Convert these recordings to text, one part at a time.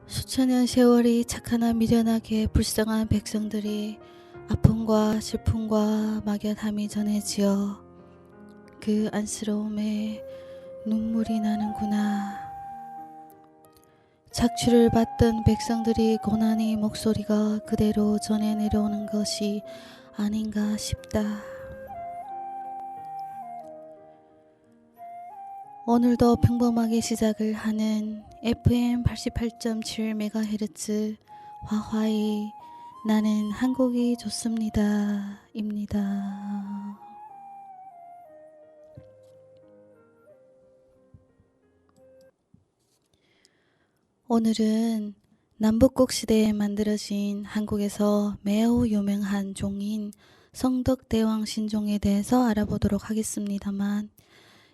수천년 세월이 착하나 미련하게 불쌍한 백성들이 아픔과 슬픔과 막연함이 전해지어 그 안쓰러움에 눈물이 나는구나. 착취를 받던 백성들이 고난의 목소리가 그대로 전해 내려오는 것이 아닌가 싶다. 오늘도 평범하게 시작을 하는 FM 88.7MHz 화화의 나는 한국이 좋습니다 입니다. 오늘은 남북국 시대에 만들어진 한국에서 매우 유명한 종인 성덕대왕 신종에 대해서 알아보도록 하겠습니다만,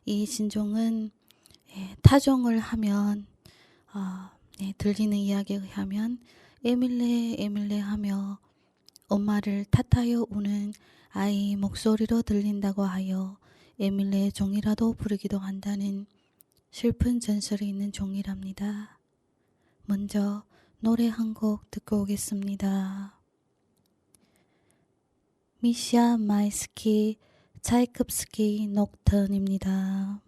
이 신종은 타종을 하면 들리는 이야기에 의하면 에밀레 에밀레 하며 엄마를 탓하여 우는 아이 목소리로 들린다고 하여 에밀레 종이라도 부르기도 한다는 슬픈 전설이 있는 종이랍니다. 먼저 노래 한 곡 듣고 오겠습니다. 미샤 마이스키 차이콥스키 녹턴입니다.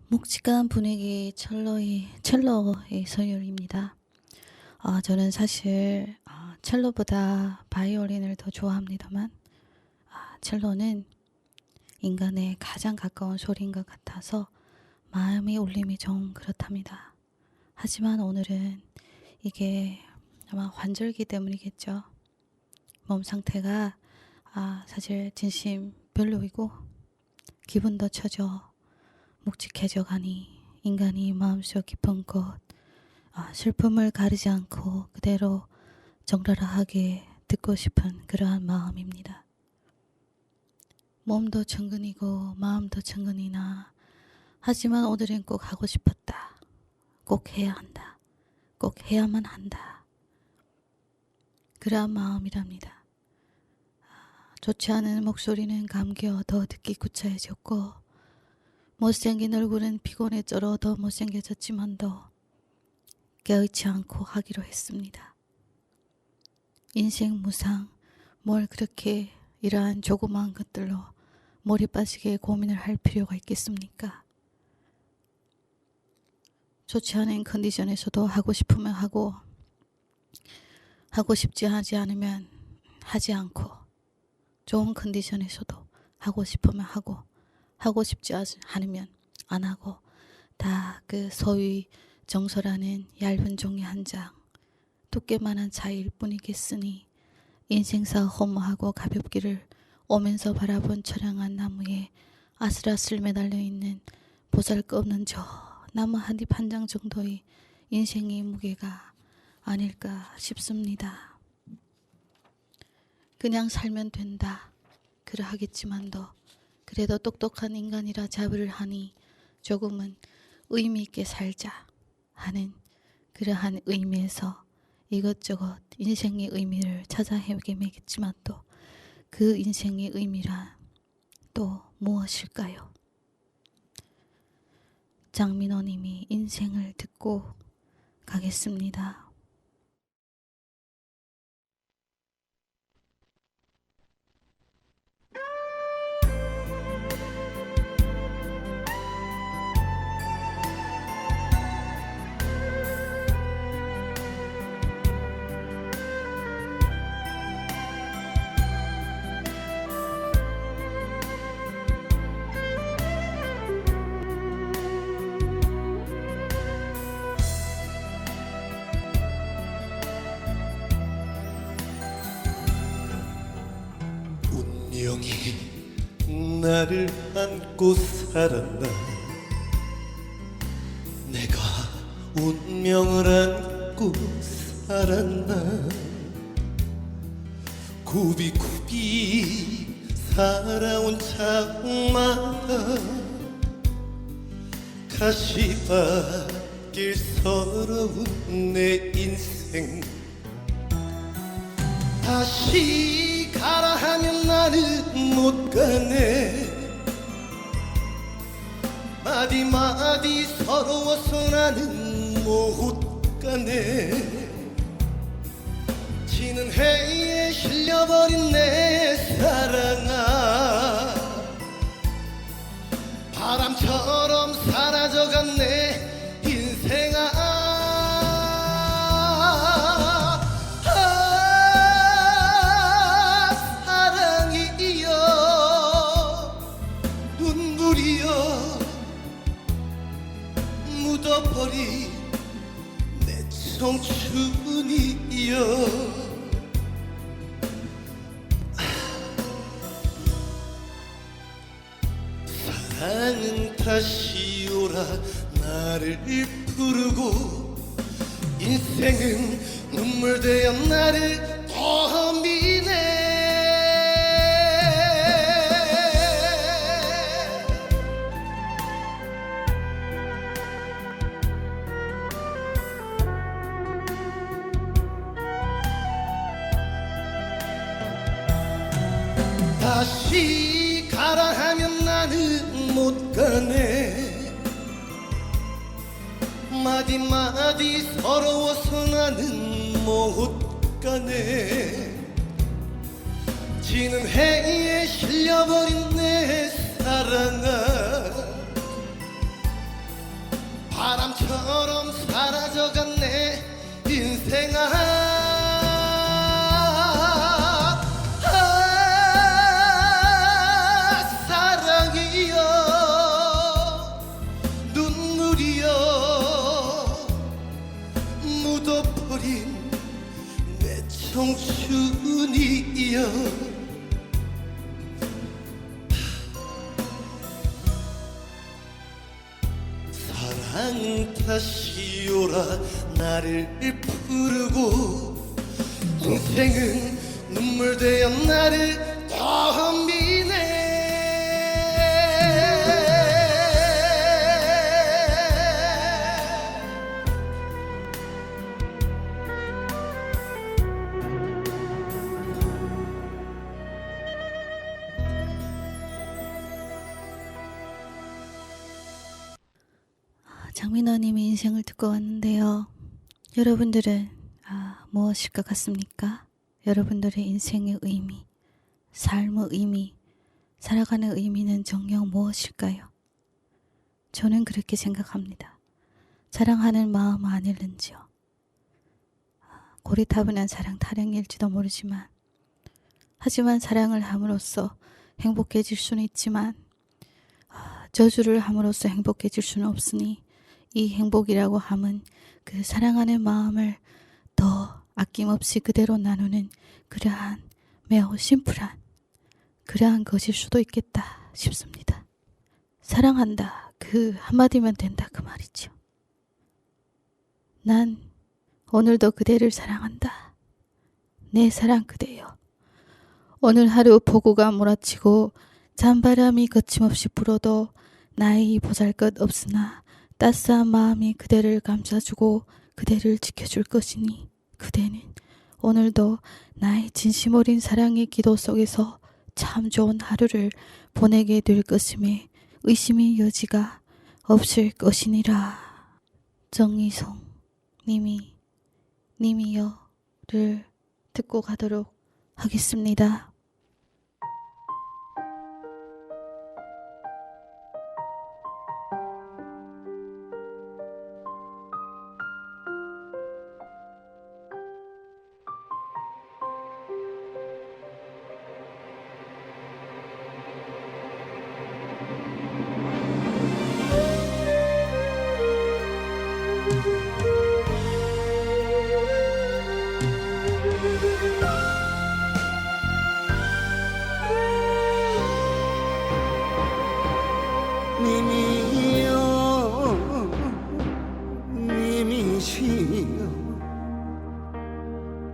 묵직한 분위기 첼로의 서율입니다. 저는 사실 첼로보다 바이올린을 더 좋아합니다만 첼로는 인간에 가장 가까운 소리인 것 같아서 마음의 울림이 좀 그렇답니다. 하지만 오늘은 이게 아마 환절기 때문이겠죠. 몸 상태가 사실 진심 별로이고 기분도 처져 묵직해져 가니 인간이 마음속 깊은 곳 슬픔을 가리지 않고 그대로 적나라하게 듣고 싶은 그러한 마음입니다. 몸도 천근이고 마음도 천근이나 하지만 오늘은 꼭 하고 싶었다. 꼭 해야 한다. 꼭 해야만 한다. 그러한 마음이랍니다. 좋지 않은 목소리는 감겨 더 듣기 구차해졌고 못생긴 얼굴은 피곤에 쩔어 더 못생겨졌지만도 깨어있지 않고 하기로 했습니다. 인생 무상 뭘 그렇게 이러한 조그마한 것들로 몰이 빠지게 고민을 할 필요가 있겠습니까? 좋지 않은 컨디션에서도 하고 싶으면 하고 싶지 하지 않으면 하지 않고 좋은 컨디션에서도 하고 싶으면 하고 싶지 않으면 안 하고 다 그 소위 정서라는 얇은 종이 한 장 두께만한 차이일 뿐이겠으니 인생사 허무하고 가볍기를 오면서 바라본 처량한 나무에 아슬아슬 매달려 있는 보잘것없는 저 나무 한 잎 한 장 정도의 인생의 무게가 아닐까 싶습니다. 그냥 살면 된다 그러하겠지만도 그래도 똑똑한 인간이라 자부를 하니 조금은 의미 있게 살자 하는 그러한 의미에서 이것저것 인생의 의미를 찾아 헤매겠지만 또 그 인생의 의미란 또 무엇일까요? 장민호님이 인생을 듣고 가겠습니다. 운명이 나를 안고 살았나 내가 운명을 안고 살았나 굽이굽이 살아온 장마다 가시밭길 서러운 내 인생 다시 가라 하면 나는 못 가네 마디마디 서러워서 나는 못 가네 지는 해에 실려버린 내 사랑아 바람처럼 사라져간 내 인생아 묻어버린 내 청춘이여 사랑은 다시 오라 나를 부르고 인생은 눈물 되어 나를 떠미네 다시 가라 하면 나는 못 가네 마디마디 서러워서 나는 못 가네 지는 해에 실려버린 내 사랑아 바람처럼 사라져간 내 인생아 사랑이여 눈물이여 묻어버린 내 청춘이여 사랑 다시 오라 나를 부르고 인생은 눈물 되어 나를 덤비네 장민호님의 인생을 듣고 왔는데요. 여러분들은 무엇일 것 같습니까? 여러분들의 인생의 의미, 삶의 의미, 살아가는 의미는 정녕 무엇일까요? 저는 그렇게 생각합니다. 사랑하는 마음 아닐는지요. 고리타분한 사랑 타령일지도 모르지만 하지만 사랑을 함으로써 행복해질 수는 있지만 저주를 함으로써 행복해질 수는 없으니 이 행복이라고 함은 그 사랑하는 마음을 더 아낌없이 그대로 나누는 그러한 매우 심플한 그러한 것일 수도 있겠다 싶습니다. 사랑한다 그 한마디면 된다 그 말이죠. 난 오늘도 그대를 사랑한다. 내 사랑 그대여. 오늘 하루 폭우가 몰아치고 잔바람이 거침없이 불어도 나의 보잘것없으나 따스한 마음이 그대를 감싸주고 그대를 지켜줄 것이니 그대는 오늘도 나의 진심 어린 사랑의 기도 속에서 참 좋은 하루를 보내게 될 것임에 의심의 여지가 없을 것이니라. 정이송 님이여를 듣고 가도록 하겠습니다. 님이시여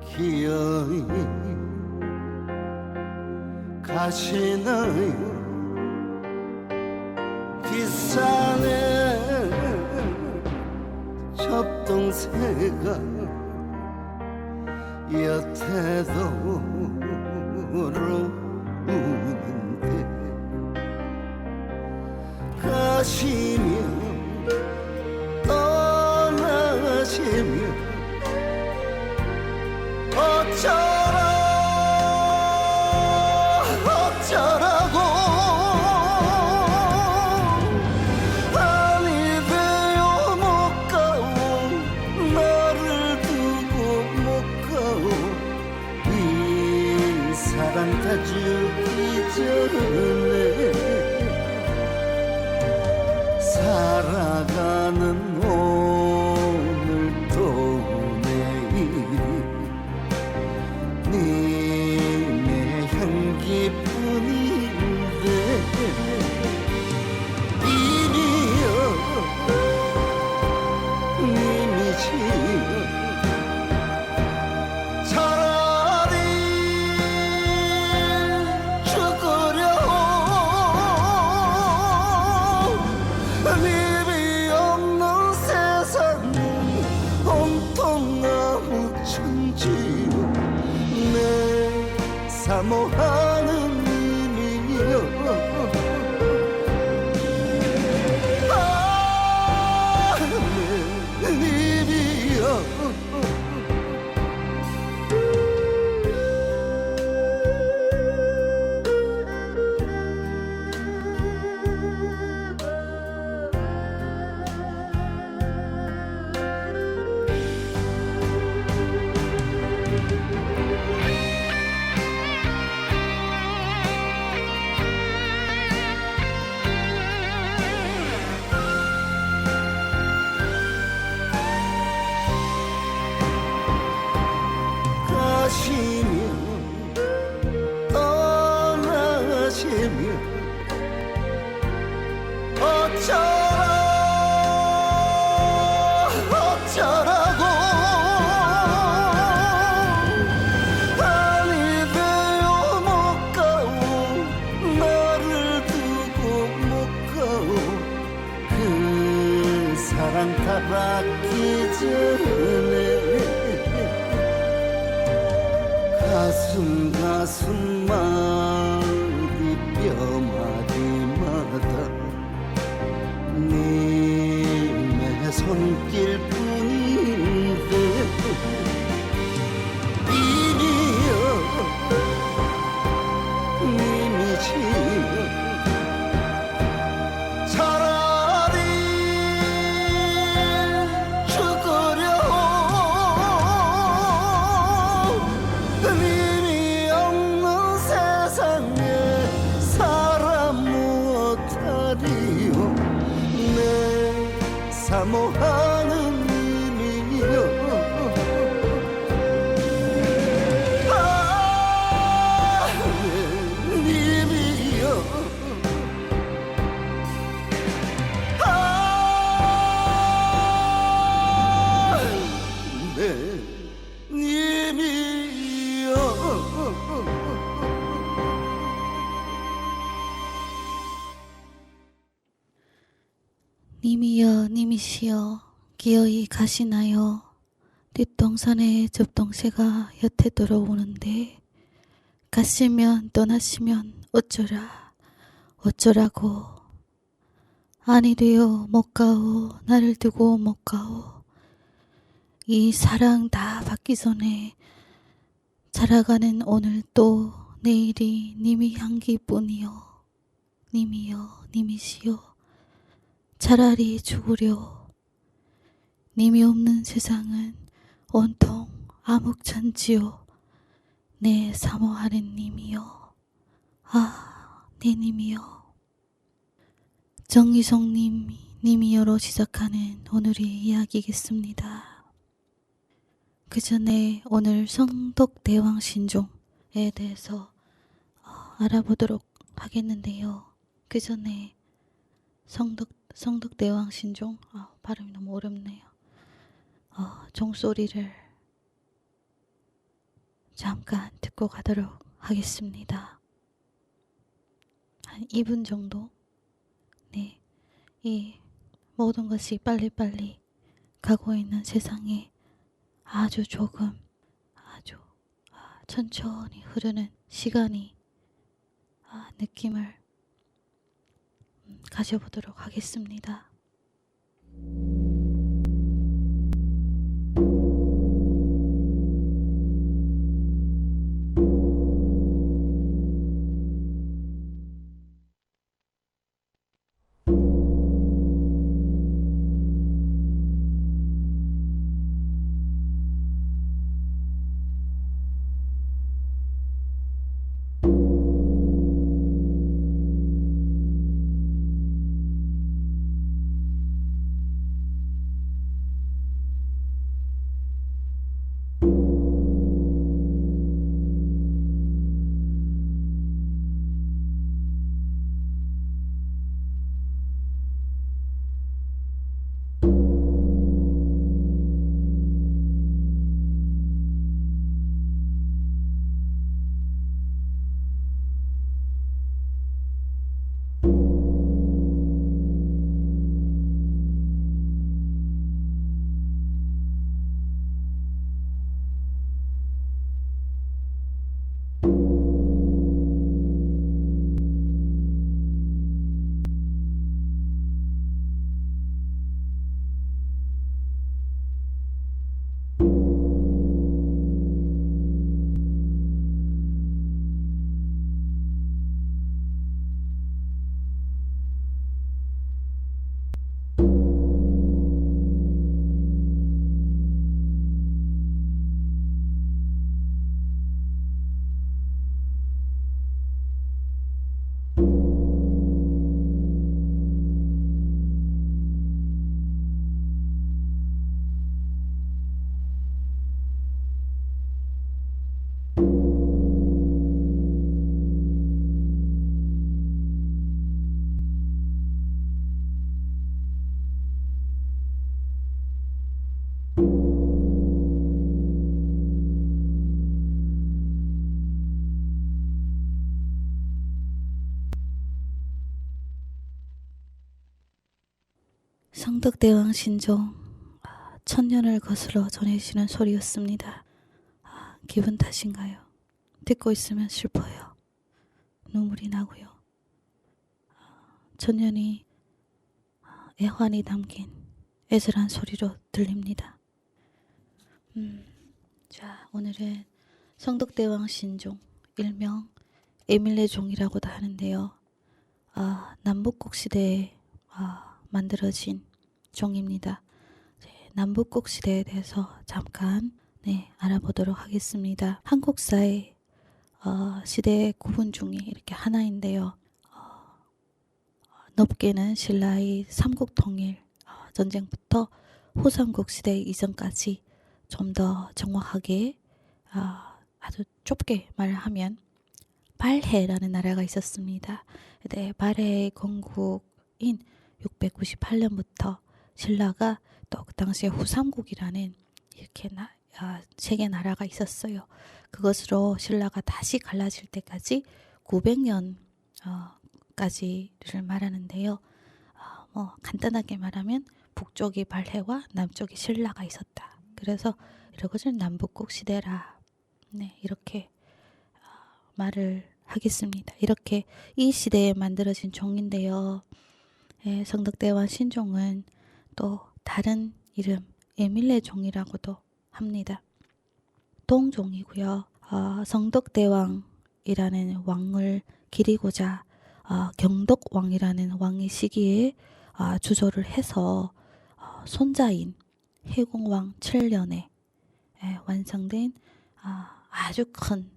기어이 가시나요 뒷산에 접동새가 여태도 오는데 가시며 떠나시며 어쩌라고 아니 되어 못 가오 나를 두고 못 가오 이 사랑 다 죽기 전에 살아가는 오늘도 내일이 님의 향기뿐인데 님이여 님이시여 차라리 죽으려 님이 없는 세상은 온통 아무 천지요 내 사모하는 님이여 내 님이여 닿기 전에 가슴마디 뼈마디마다 님의 손길뿐인데 님이여 님이지요 차라리 죽으려 님이 없는 세상에 사람 못하리요 내 사모하는 님이여 아 님이여 내 님이여 님이여 님이시여 기어이 가시나요. 뒷동산에 접동새가 여태 들어오는데 가시면 떠나시면 어쩌라 어쩌라고 아니 되어 못 가오 나를 두고 못 가오 이 사랑 다 받기 전에 살아가는 오늘 또 내일이 님이 향기뿐이요 님이여 님이시여 차라리 죽으려 님이 없는 세상은 온통 암흑천지요 내 사모하는 님이여 아 내 님이여 정희성 님이여로 시작하는 오늘의 이야기겠습니다. 그 전에 오늘 성덕대왕 신종에 대해서 알아보도록 하겠는데요. 그 전에 성덕대왕 신종 발음이 너무 어렵네요. 종소리를 잠깐 듣고 가도록 하겠습니다. 한 2분 정도. 네, 이 모든 것이 빨리빨리 가고 있는 세상에 아주 조금 아주 천천히 흐르는 시간이 느낌을 가져보도록 하겠습니다. 성덕대왕 신종 천년을 거슬러 전해지는 소리였습니다. 기분 탓인가요? 듣고 있으면 슬퍼요. 눈물이 나고요. 천년이 애환이 담긴 애절한 소리로 들립니다. 자, 오늘은 성덕대왕 신종, 일명 에밀레 종이라고도 하는데요. 남북국 시대에 만들어진 종입니다. 남북국 시대에 대해서 잠깐 알아보도록 하겠습니다. 한국사의 시대 구분 중에 이렇게 하나인데요. 넓게는 신라의 삼국통일 전쟁부터 후삼국 시대 이전까지 좀 더 정확하게 아주 좁게 말하면 발해라는 나라가 있었습니다. 발해의 건국인 698년부터 신라가 또 그 당시에 후삼국이라는 이렇게 세 개 나라가 있었어요. 그것으로 신라가 다시 갈라질 때까지 900년까지를 말하는데요. 간단하게 말하면 북쪽이 발해와 남쪽이 신라가 있었다. 그래서 이것을 남북국 시대라 이렇게 말을 하겠습니다. 이렇게 이 시대에 만들어진 종인데요. 성덕대왕 신종은 또 다른 이름 에밀레 종이라고도 합니다. 동종이고요. 성덕대왕이라는 왕을 기리고자 경덕왕이라는 왕의 시기에 주조를 해서 손자인 해공왕 7년에 완성된 아주 큰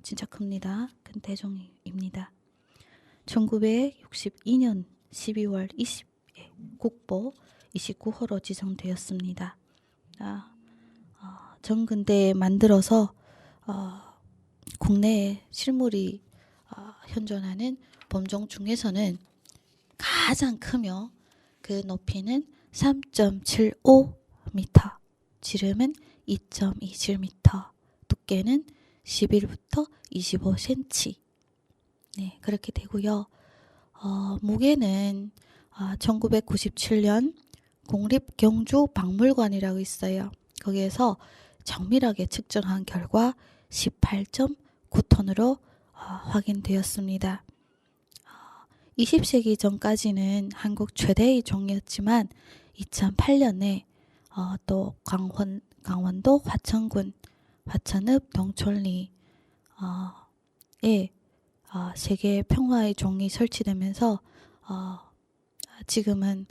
진짜 큽니다. 큰 대종입니다. 1962년 12월 20일 국보 29호로 지정되었습니다. 전근대에 만들어서 국내에 실물이 현존하는 범종 중에서는 가장 크며 그 높이는 3.75m, 지름은 2.27m, 두께는 11부터 25cm 그렇게 되고요. 무게는 1997년 국립경주박물관이라고 있어요. 거기에서 정밀하게 측정한 결과 18.9톤으로 확인되었습니다. 20세기 전까지는 한국 최대의 종이었지만 2008년에 또 강원도 화천군 화천읍 동촌리에 세계 평화의 종이 설치되면서 지금은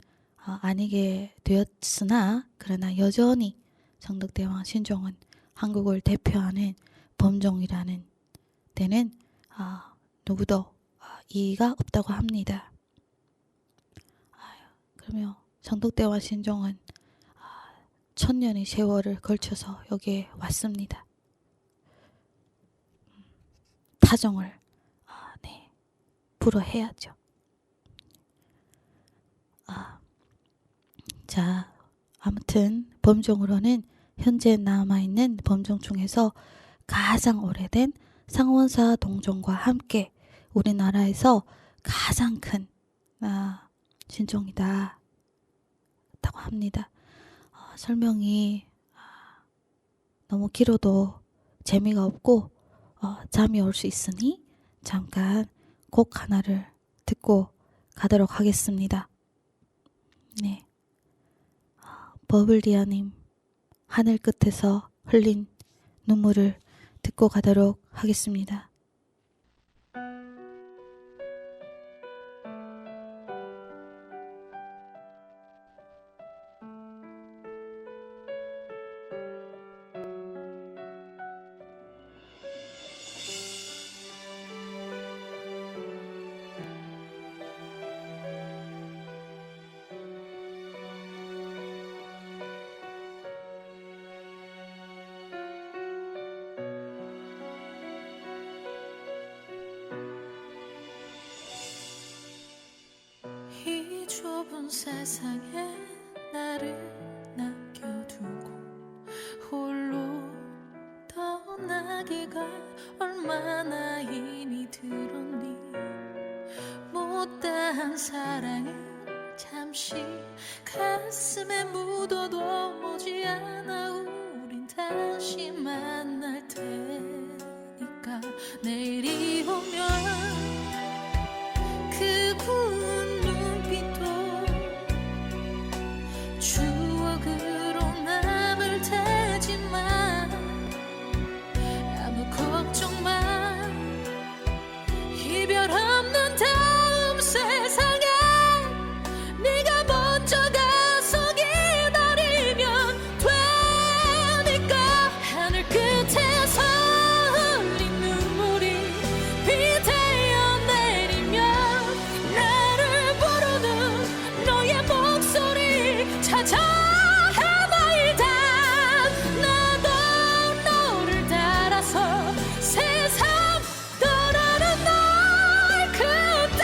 아니게 되었으나 그러나 여전히 성덕대왕 신종은 한국을 대표하는 범종이라는 데는 누구도 이의가 없다고 합니다. 그러면 성덕대왕 신종은 천년의 세월을 걸쳐서 여기에 왔습니다. 타종을 불허해야죠. 자, 아무튼 범종으로는 현재 남아있는 범종 중에서 가장 오래된 상원사 동종과 함께 우리나라에서 가장 큰 신종이다 라고 합니다. 설명이 너무 길어도 재미가 없고 잠이 올 수 있으니 잠깐 곡 하나를 듣고 가도록 하겠습니다. 버블리아님 하늘 끝에서 흘린 눈물을 듣고 가도록 하겠습니다. 이 좁은 세상에 나를 남겨두고 홀로 떠나기가 얼마나 힘이 들었니. 못다한 사랑은 잠시 가슴에 묻어도 머지않아 우린 다시 만날 테니까. 내일이 오면 그 부은 눈빛도 추억으로 남을 테지만 아무 걱정 마. 이별 없는 다음 세상에 네가 먼저 가서 기다리면 되니까. 하늘 끝에서 흘린 눈물이 비되어 내리면 나를 부르는 너의 목소리 찾아 헤매이다. 나도 너를 따라서 세상 떠나는 날 그때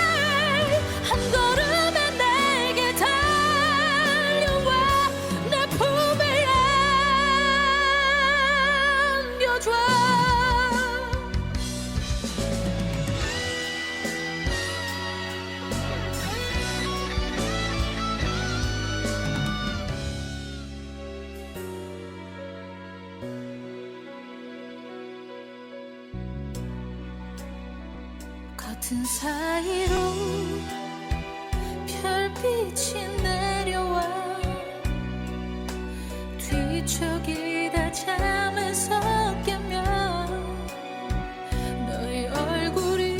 한 걸음에 내게 달려와 내 품에 안겨줘. 커튼 사이로 별빛이 내려와 뒤척이다 잠에서 깨면 너의 얼굴이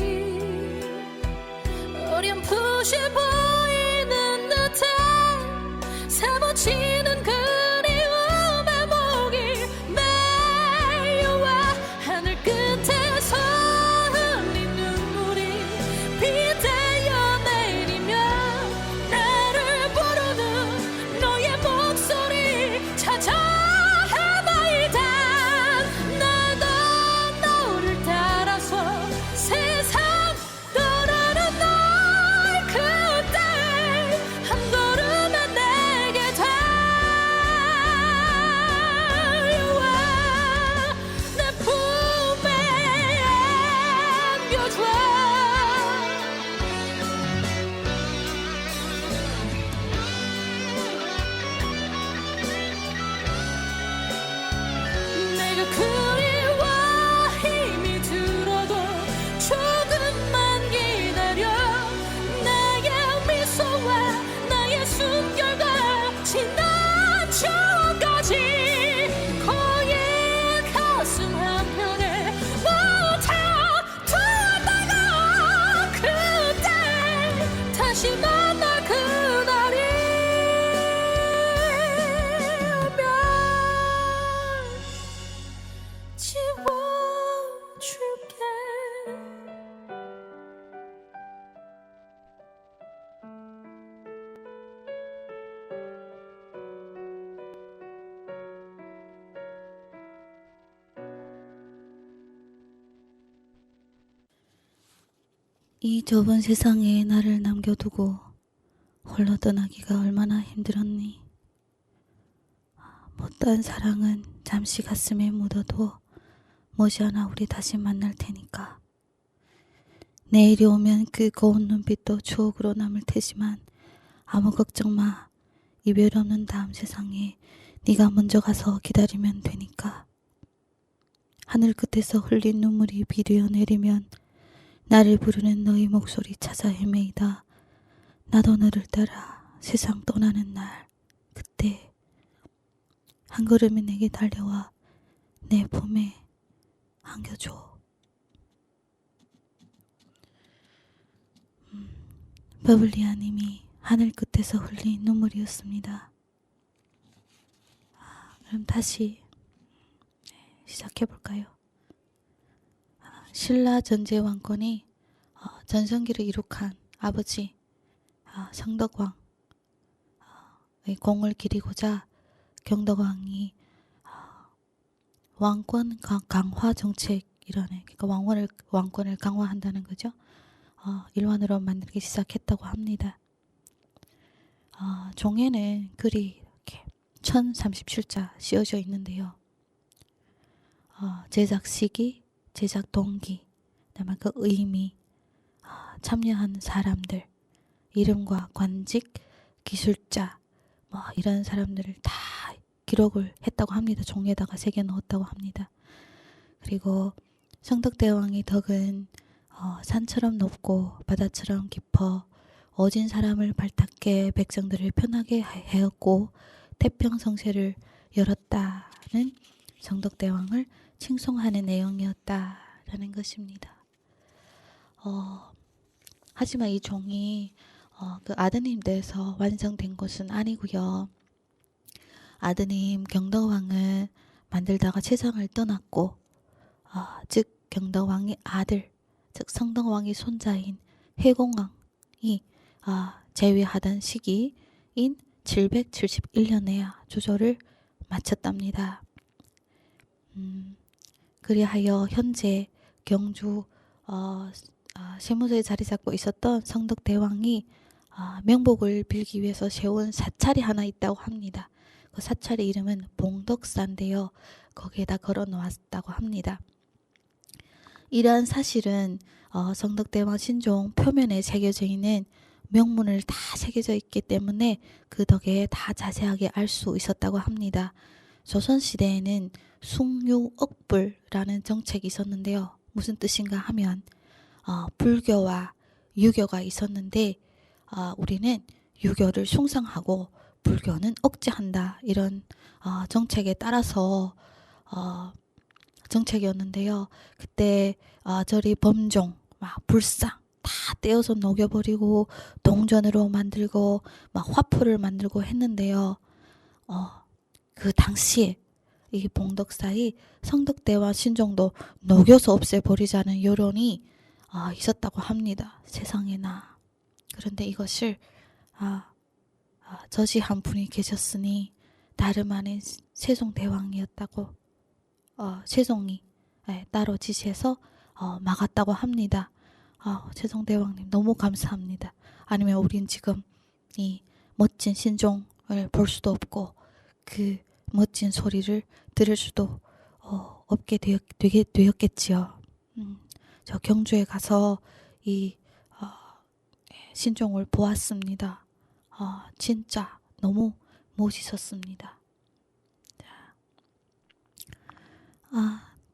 어렴풋이 보이는 듯해 사무치는 그리움에 목이 메여와. 하늘 끝에서 흘린 눈물이 비되어 내리면 나를 부르는 너의 목소리 찾아 헤매이다. 나도 너를 따라서 세상 떠나는 날 그때 한 걸음에 내게 달려와 내 품에 안겨줘. 내가 그리워 힘이 들어도 조금만 기다려. 나의 미소와 나의 숨결과 지난 추억까지 거의 가슴 한편에 묻혀두었다가 그때 다시 만날 그날이 오면 지워줄게. 이 좁은 세상에 나를 남겨두고 홀로 떠나기가 얼마나 힘들었니. 못다한 사랑은 잠시 가슴에 묻어도 머지않아 우리 다시 만날 테니까. 내일이 오면 그 고운 눈빛도 추억으로 남을 테지만 아무 걱정 마. 이별 없는 다음 세상에 네가 먼저 가서 기다리면 되니까. 하늘 끝에서 흘린 눈물이 비되어 내리면 나를 부르는 너의 목소리 찾아 헤매이다. 나도 너를 따라 세상 떠나는 날 그때 한 걸음에 내게 달려와 내 품에 안겨줘. 버블리아님이 하늘 끝에서 흘린 눈물이었습니다. 그럼 다시 시작해볼까요? 신라 전제 왕권이 전성기를 이룩한 아버지 성덕왕의 공을 기리고자 경덕왕이 왕권 강화 정책이라는, 그러니까 왕권을 강화한다는 거죠. 일환으로 만들기 시작했다고 합니다. 종에는 글이 이렇게 1037자 씌워져 있는데요. 제작 시기, 제작 동기, 그다음에 그 의미, 참여한 사람들, 이름과 관직, 기술자, 뭐 이런 사람들을 다 기록을 했다고 합니다. 종이에다가 새겨 넣었다고 합니다. 그리고 성덕대왕의 덕은 산처럼 높고 바다처럼 깊어 어진 사람을 발탁해 백성들을 편하게 하였고 태평성세를 열었다는 성덕대왕을 칭송하는 내용이었다라는 것입니다. 하지만 이 종이 그 아드님 댁에서 완성된 것은 아니고요. 아드님 경덕왕은 만들다가 세상을 떠났고 즉 경덕왕의 아들, 즉 성덕왕의 손자인 회공왕이 재위하던 시기인 771년에야 조조를 마쳤답니다. 그리하여 현재 경주 세무서에 자리 잡고 있었던 성덕대왕이 명복을 빌기 위해서 세운 사찰이 하나 있다고 합니다. 그 사찰의 이름은 봉덕사인데요. 거기에다 걸어 놓았다고 합니다. 이러한 사실은 성덕대왕 신종 표면에 새겨져 있는 명문을 다 새겨져 있기 때문에 그 덕에 다 자세하게 알 수 있었다고 합니다. 조선시대에는 숭유억불라는 정책이 있었는데요. 무슨 뜻인가 하면 불교와 유교가 있었는데 우리는 유교를 숭상하고 불교는 억제한다, 이런 정책에 따라서 정책이었는데요. 그때 저리 범종, 불상 다 떼어서 녹여버리고 동전으로 만들고 화포를 만들고 했는데요. 그 당시에 이 봉덕사의 성덕대왕 신종도 녹여서 없애버리자는 여론이 있었다고 합니다. 세상에나. 그런데 이것을 저지한 분이 계셨으니 다름 아닌 세종대왕이었다고, 세종이 따로 지시해서 막았다고 합니다. 세종대왕님 너무 감사합니다. 아니면 우린 지금 이 멋진 신종을 볼 수도 없고 그 멋진 소리를 들을 수도 없게 되었겠지요. 저 경주에 가서 이 신종을 보았습니다. 진짜 너무 멋있었습니다.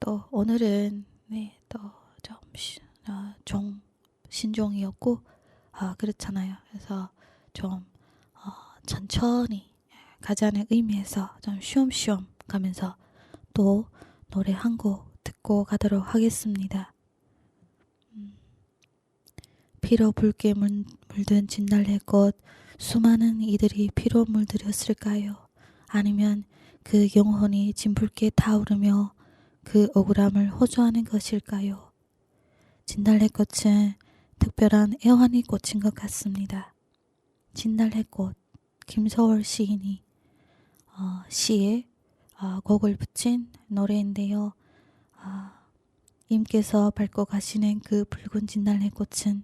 또 오늘은 또 좀 신종이었고 그렇잖아요. 그래서 좀 천천히 가자는 의미에서 좀 쉬엄쉬엄 가면서 또 노래 한 곡 듣고 가도록 하겠습니다. 피로 붉게 물든 진달래꽃, 수많은 이들이 피로 물들였을까요? 아니면 그 영혼이 진붉게 타오르며 그 억울함을 호소하는 것일까요? 진달래꽃은 특별한 애환이 꽂힌 것 같습니다. 진달래꽃, 김소월 시인이 시에 곡을 붙인 노래인데요. 임께서 밟고 가시는 그 붉은 진달래꽃은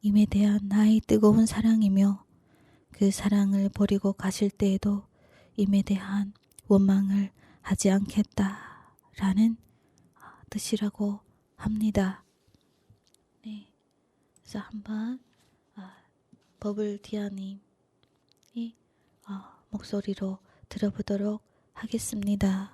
임에 대한 나의 뜨거운 사랑이며 그 사랑을 버리고 가실 때에도 임에 대한 원망을 하지 않겠다라는 뜻이라고 합니다. 네, 그래서 한번 버블디아님이 목소리로 들어보도록 하겠습니다.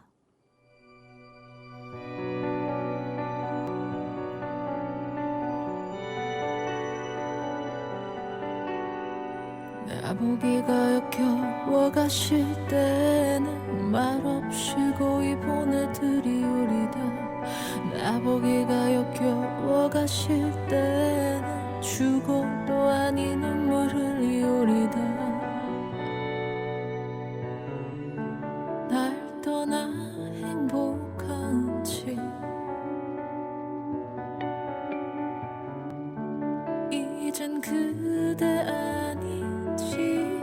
나보기가 역겨워 가실 때는 말없이 고이 보내드리오리다. 나보기가 역겨워 가실 때는 죽어도 아니 눈물 흘리오리다. 날 떠나 행복한지 이젠 그대 아닌지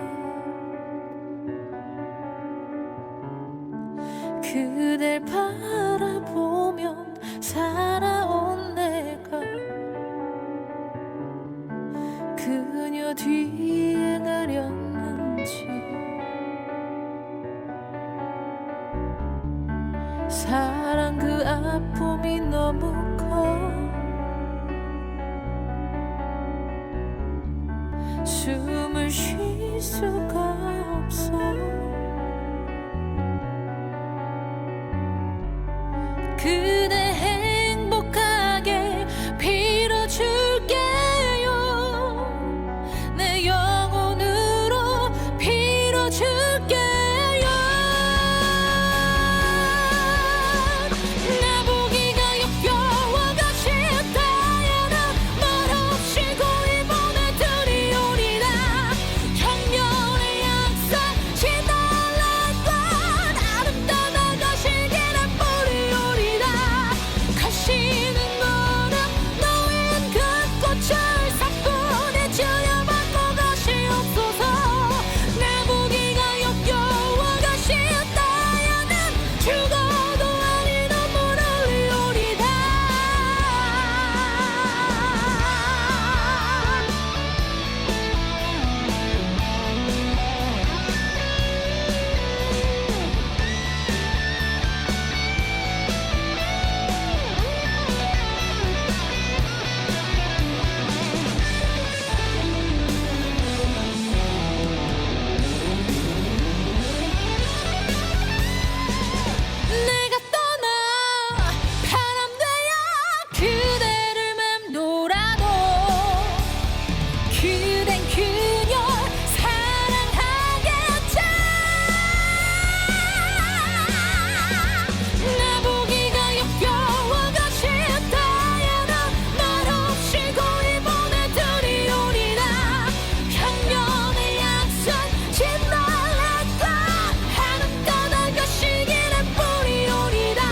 그댈 바라보면 살아온 내가 그녀 뒤에 가렸는지 사랑 그 아픔이 너무 커 숨을 쉴 수가 없어 그대 행복하게 빌어줄게요 내 영혼으로 빌어줄게요 나보기가 역겨워가 싫다야는 말없이 고이 보내드리오리라 청년의 약속 지달랄 것 아름다운 가시기를 뿌리오리라 가시는 거는 너인 그 꽃을 사뿐히 들여받고 가시옵소서 나보기가 역겨워가 싫다야는 죽어도 아니 눈물 흘리오리다 내가 떠나 바람 되어 그대를 맴돌아도 그댄 그녀 사랑하겠지 나보기가 역겨워가 싫다야는 말없이 고이 보내드리오리라 평년의 약속 지달랄 것 아름다운 가시기를 뿌리오리라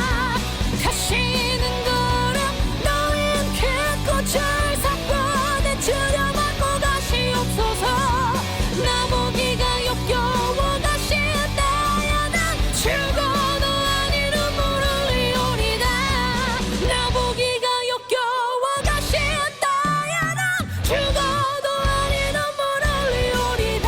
가시는 거는 너인 그 꽃을 사뿐히 들여받고 가시옵소서 나보기가 역겨워가 싫다야는 죽어도 아니 눈물 흘리오리다 나보기가 역겨워가 싫다야는 죽어도 아니 눈물 흘리오리다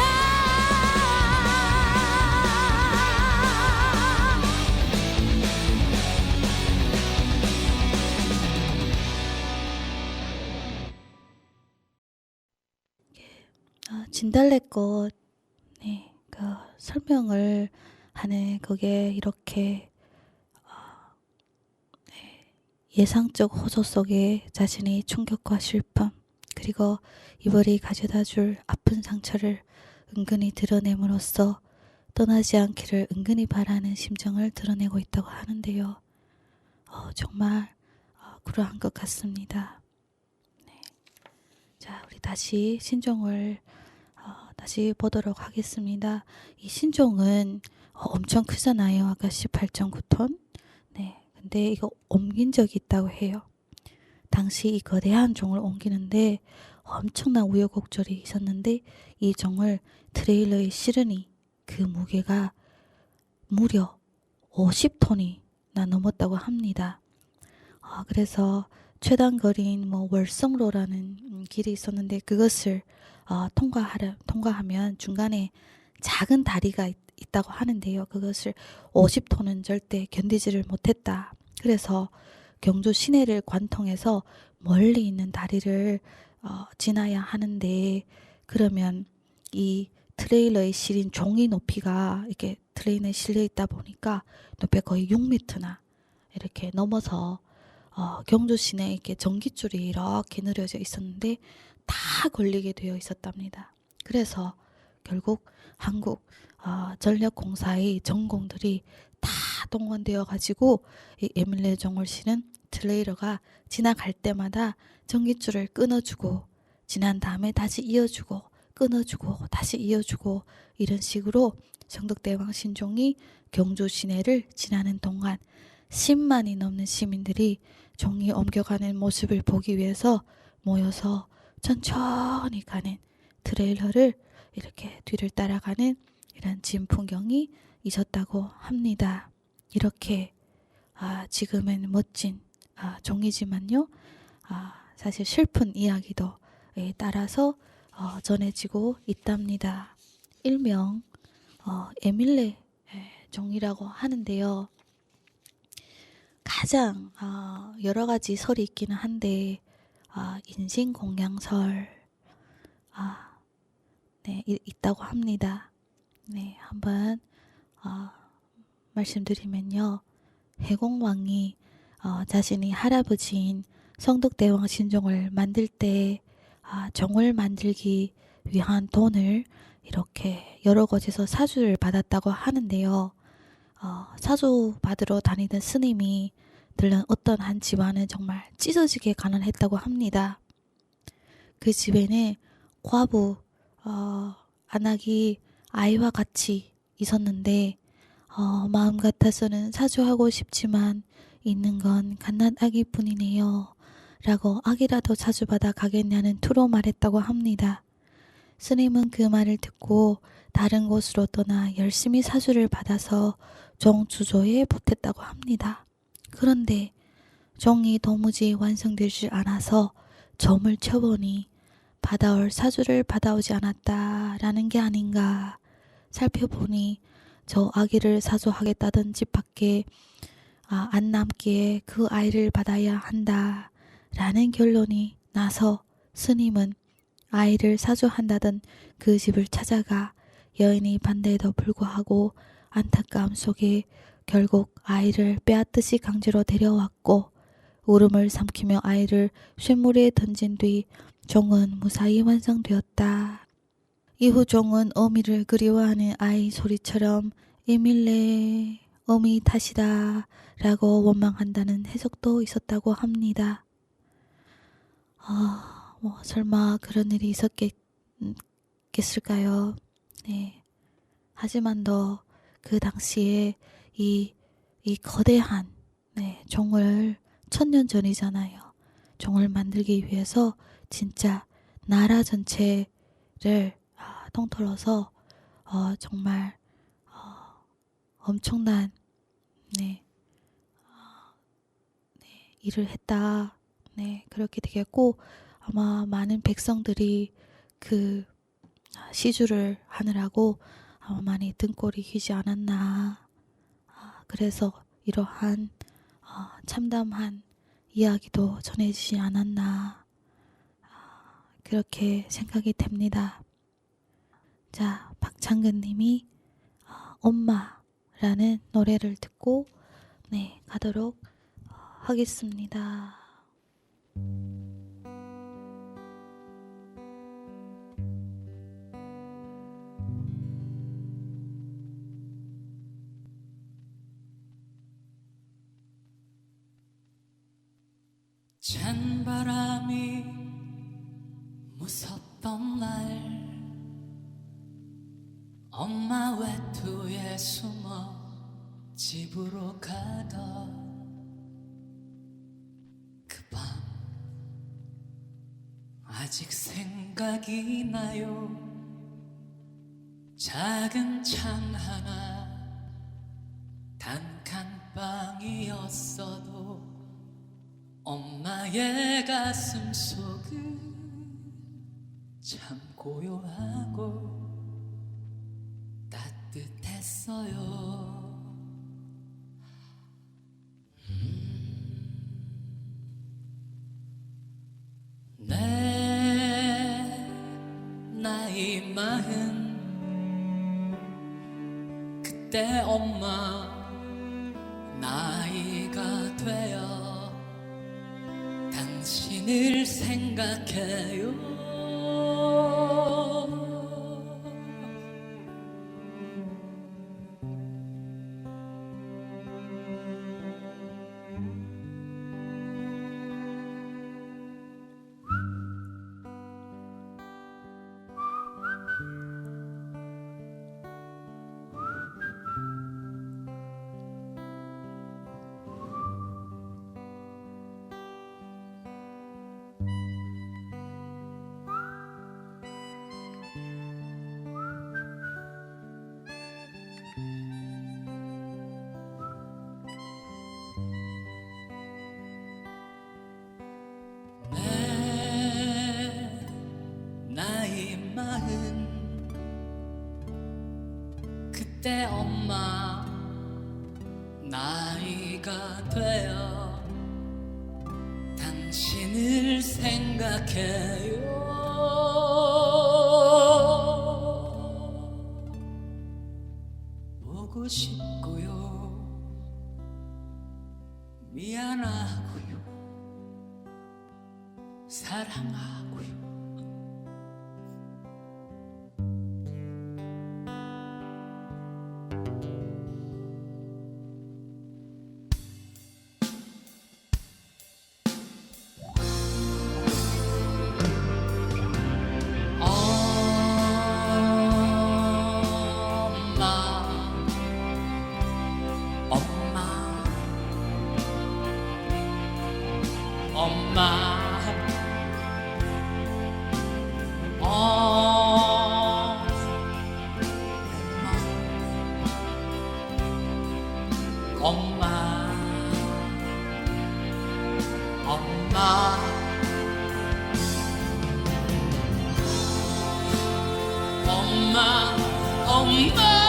진달래꽃 네, 그 설명을 하는 그게 이렇게 예상적 호소 속에 자신의 충격과 슬픔 그리고 이별이 가져다줄 아픈 상처를 은근히 드러냄으로써 떠나지 않기를 은근히 바라는 심정을 드러내고 있다고 하는데요. 정말 그러한 것 같습니다. 네. 자, 우리 다시 신종을 다시 보도록 하겠습니다. 이 신종은 엄청 크잖아요. 아까 18.9톤. 네, 근데 이거 옮긴 적이 있다고 해요. 당시 이 거대한 종을 옮기는데 엄청난 우여곡절이 있었는데 이 종을 트레일러에 실으니 그 무게가 무려 50톤이나 넘었다고 합니다. 그래서 최단 거리인 월성로라는 길이 있었는데 그것을 통과하면 중간에 작은 다리가 있다고 하는데요. 그것을 50톤은 절대 견디지를 못했다. 그래서 경주 시내를 관통해서 멀리 있는 다리를 지나야 하는데 그러면 이 트레일러에 실린 종이 높이가 이렇게 트레일러에 실려 있다 보니까 높이가 거의 6m나 이렇게 넘어서 경주 시내에 이렇게 전깃줄이 이렇게 늘어져 있었는데 다 걸리게 되어 있었답니다. 그래서 결국 한국 전력공사의 전공들이 다 동원되어 가지고 이 에밀레 종을 실은 트레일러가 지나갈 때마다 전깃줄을 끊어주고 지난 다음에 다시 이어주고 끊어주고 다시 이어주고 이런 식으로 성덕대왕 신종이 경주 시내를 지나는 동안 10만이 넘는 시민들이 종이 옮겨가는 모습을 보기 위해서 모여서 천천히 가는 트레일러를 이렇게 뒤를 따라가는 이런 진풍경이 있었다고 합니다. 이렇게 지금은 멋진 종이지만요. 사실 슬픈 이야기도 따라서 전해지고 있답니다. 일명 에밀레 종이라고 하는데요. 가장 여러 가지 설이 있기는 한데 인신공양설 네, 있다고 합니다. 네, 한번 말씀드리면요. 해공왕이 자신이 할아버지인 성덕대왕 신종을 만들 때 종을 만들기 위한 돈을 이렇게 여러 곳에서 사주를 받았다고 하는데요. 사주 받으러 다니던 스님이 들른 어떤 한 집안은 정말 찢어지게 가난했다고 합니다. 그 집에는 과부 안악이 아이와 같이 있었는데 마음 같아서는 사주하고 싶지만 있는 건 갓난 아기뿐이네요. 라고 아기라도 사주받아 가겠냐는 투로 말했다고 합니다. 스님은 그 말을 듣고 다른 곳으로 떠나 열심히 사주를 받아서 종 주조에 보탰다고 합니다. 그런데 종이 도무지 완성되지 않아서 점을 쳐보니 받아올 사주를 받아오지 않았다라는 게 아닌가. 살펴보니 저 아기를 사주하겠다던 집밖에 안 남기에 그 아이를 받아야 한다 라는 결론이 나서 스님은 아이를 사주한다던 그 집을 찾아가 여인이 반대에도 불구하고 안타까움 속에 결국 아이를 빼앗듯이 강제로 데려왔고 울음을 삼키며 아이를 쇳물에 던진 뒤 종은 무사히 완성되었다. 이후 종은 어미를 그리워하는 아이 소리처럼 에밀레 어미 탓이다 라고 원망한다는 해석도 있었다고 합니다. 설마 그런 일이 있었겠을까요? 네. 하지만 그 당시에 이 거대한 종을 1000년 전이잖아요. 종을 만들기 위해서 진짜 나라 전체를 통틀어서 정말 엄청난 일을 했다. 그렇게 되겠고 아마 많은 백성들이 그 시주를 하느라고 아마 많이 등골이 휘지 않았나. 그래서 이러한 참담한 이야기도 전해지지 않았나. 그렇게 생각이 됩니다. 자, 박창근 님이 엄마라는 노래를 듣고 가도록 하겠습니다. 찬바람이 무섭던 날 엄마 외투에 숨어 집으로 가다 그 밤 아직 생각이 나요. 작은 창 하나 단칸방이었어도 엄마의 가슴 속은 참 고요하고 따뜻했어요. 내 나이 40 그때 엄마 나이가 되어 당신을 생각해요. 나이 40 그때 엄마 나이가 되어 당신을 생각해요. 보고 싶고요. 미안하고요. 사랑하고요. 엄마, 엄마, 엄마, 엄마, 엄마.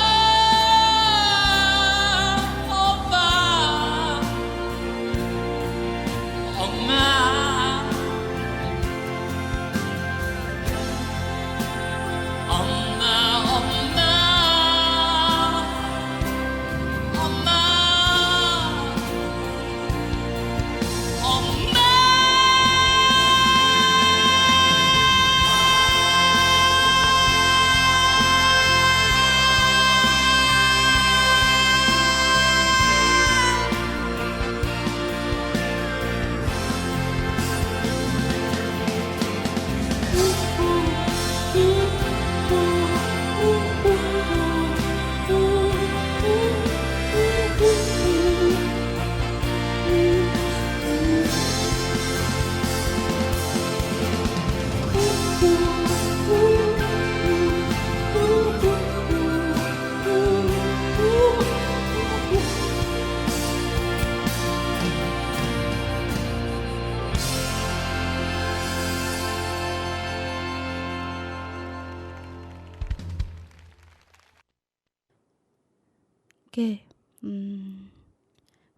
이게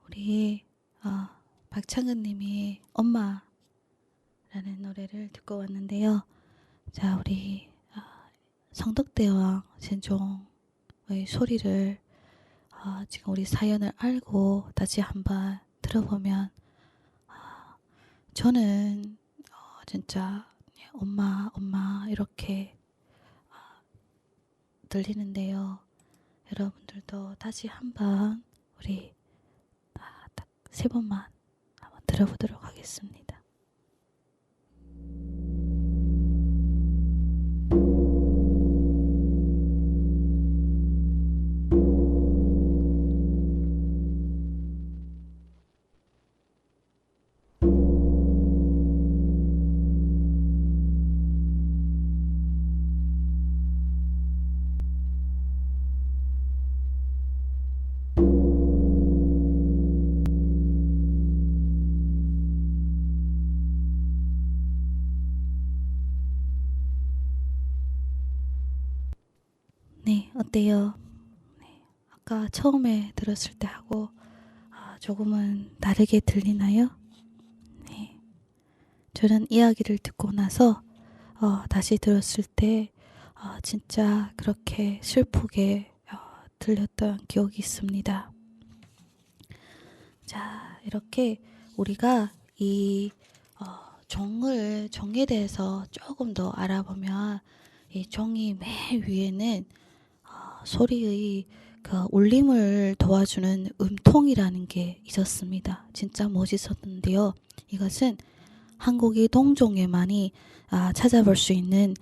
우리 박창근님이 엄마라는 노래를 듣고 왔는데요. 자, 우리 성덕대왕 진종의 소리를 지금 우리 사연을 알고 다시 한번 들어보면 저는 진짜 엄마 엄마 이렇게 들리는데요. 여러분들도 다시 한번 우리 딱 3번만 한번 들어보도록 하겠습니다. 네, 어때요? 네, 아까 처음에 들었을 때 하고 조금은 다르게 들리나요? 네, 저는 이야기를 듣고 나서 다시 들었을 때 진짜 그렇게 슬프게 들렸던 기억이 있습니다. 자, 이렇게 우리가 이 종에 대해서 조금 더 알아보면 이 종이 맨 위에는 소리의 그 울림을 도와주는 음통이라는 게 있었습니다. 진짜 멋있었는데요. 이것은 한국의 동종에만이 찾아볼 수 있는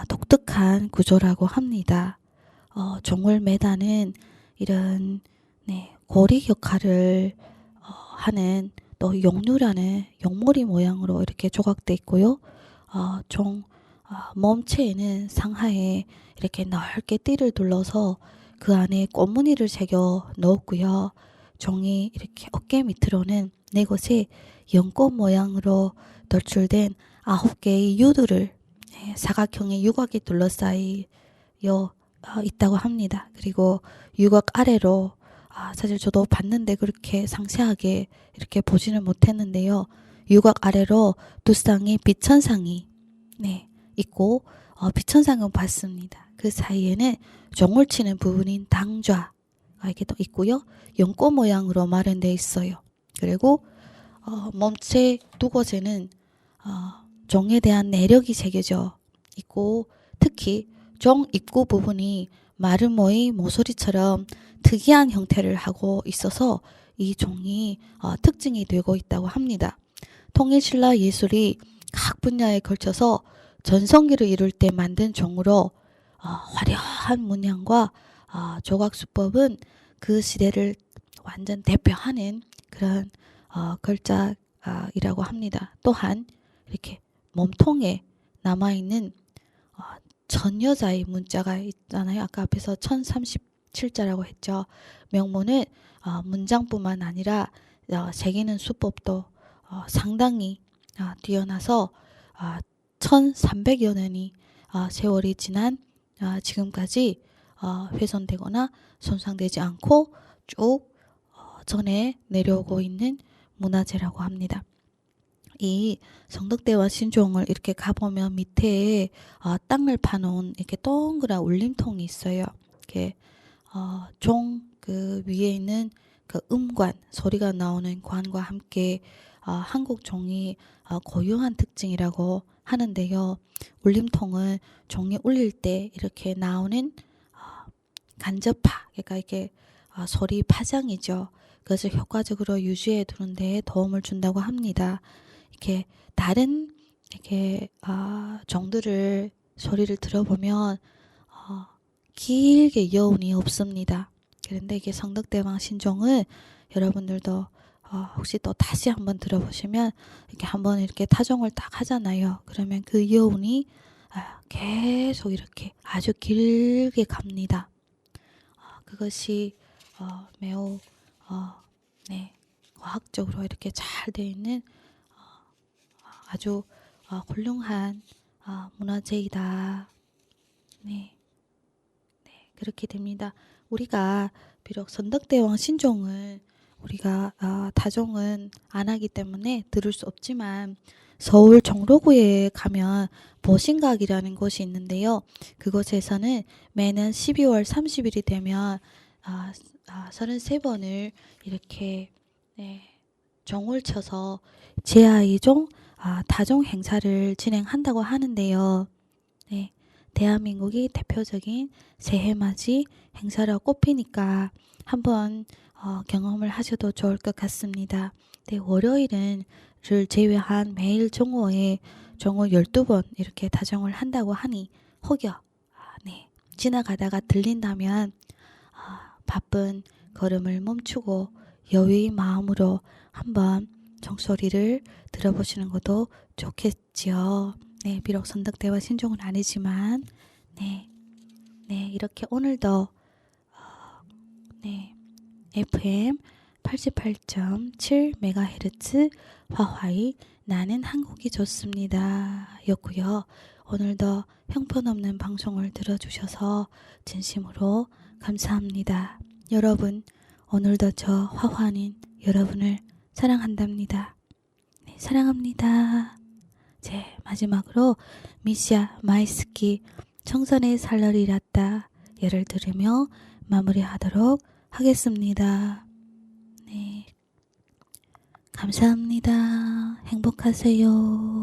독특한 구조라고 합니다. 종을 매다는 이런 고리 역할을 하는 또 용류라는 용머리 모양으로 이렇게 조각되어 있고요. 종 몸체에는 상하에 이렇게 넓게 띠를 둘러서 그 안에 꽃무늬를 새겨 넣었고요. 종이 이렇게 어깨 밑으로는 4곳에 연꽃 모양으로 돌출된 9개의 유두를 사각형의 유곽이 둘러싸여 있다고 합니다. 그리고 유곽 아래로 사실 저도 봤는데 그렇게 상세하게 이렇게 보지는 못했는데요. 유곽 아래로 2쌍의 비천상이 있고 비천상은 봤습니다. 그 사이에는 종을 치는 부분인 당좌 이렇게 또 있고요. 연꽃 모양으로 마련되어 있어요. 그리고 몸체 두 곳에는 종에 대한 내력이 새겨져 있고 특히 종 입구 부분이 마름모의 모서리처럼 특이한 형태를 하고 있어서 이 종이 특징이 되고 있다고 합니다. 통일신라 예술이 각 분야에 걸쳐서 전성기를 이룰 때 만든 종으로 화려한 문양과 조각수법은 그 시대를 완전 대표하는 그런 걸작이라고 합니다. 또한 이렇게 몸통에 남아있는 전여자의 문자가 있잖아요. 아까 앞에서 1037자라고 했죠. 명문은 문장뿐만 아니라 새기는 수법도 상당히 뛰어나서 1300여 년이 세월이 지난 지금까지 훼손되거나 손상되지 않고 쭉 전해 내려오고 있는 문화재라고 합니다. 이 성덕대왕 신종을 이렇게 가보면 밑에 땅을 파놓은 이렇게 동그란 울림통이 있어요. 이렇게 종 그 위에 있는 그 음관 소리가 나오는 관과 함께 한국 종이 고유한 특징이라고 하는데요. 울림통은 종이 울릴 때 이렇게 나오는 간접파, 그러니까 이게 소리 파장이죠. 그것을 효과적으로 유지해 두는 데 도움을 준다고 합니다. 이렇게 다른 이렇게 종들을 소리를 들어보면 길게 여운이 없습니다. 그런데 이게 성덕대왕 신종은 여러분들도 혹시 또 다시 한번 들어보시면 이렇게 한번 이렇게 타종을 딱 하잖아요. 그러면 그 여운이 계속 이렇게 아주 길게 갑니다. 그것이 매우 과학적으로 이렇게 잘 되어 있는 아주 훌륭한 문화재이다. 네, 그렇게 됩니다. 우리가 비록 선덕대왕 신종은 우리가 타종은 안 하기 때문에 들을 수 없지만 서울 종로구에 가면 보신각이라는 곳이 있는데요. 그곳에서는 매년 12월 30일이 되면 33번을 이렇게 종을 쳐서 제아이종 타종 행사를 진행한다고 하는데요. 네, 대한민국이 대표적인 새해맞이 행사로 꼽히니까 한번 경험을 하셔도 좋을 것 같습니다. 네, 월요일은 를 제외한 매일 종호에 종호 12번 이렇게 타종을 한다고 하니 혹여 지나가다가 들린다면 바쁜 걸음을 멈추고 여유의 마음으로 한번 종소리를 들어보시는 것도 좋겠지요. 네, 비록 선덕대왕 신종은 아니지만 이렇게 오늘도 FM 88.7MHz 화화의 나는 한국이 좋습니다 였고요. 오늘도 형편없는 방송을 들어주셔서 진심으로 감사합니다. 여러분, 오늘도 저 화화는 여러분을 사랑한답니다. 네, 사랑합니다. 마지막으로 미시아 마이스키 청산의 살러리랐다 예를 들으며 마무리하도록 하겠습니다. 네, 감사합니다. 행복하세요.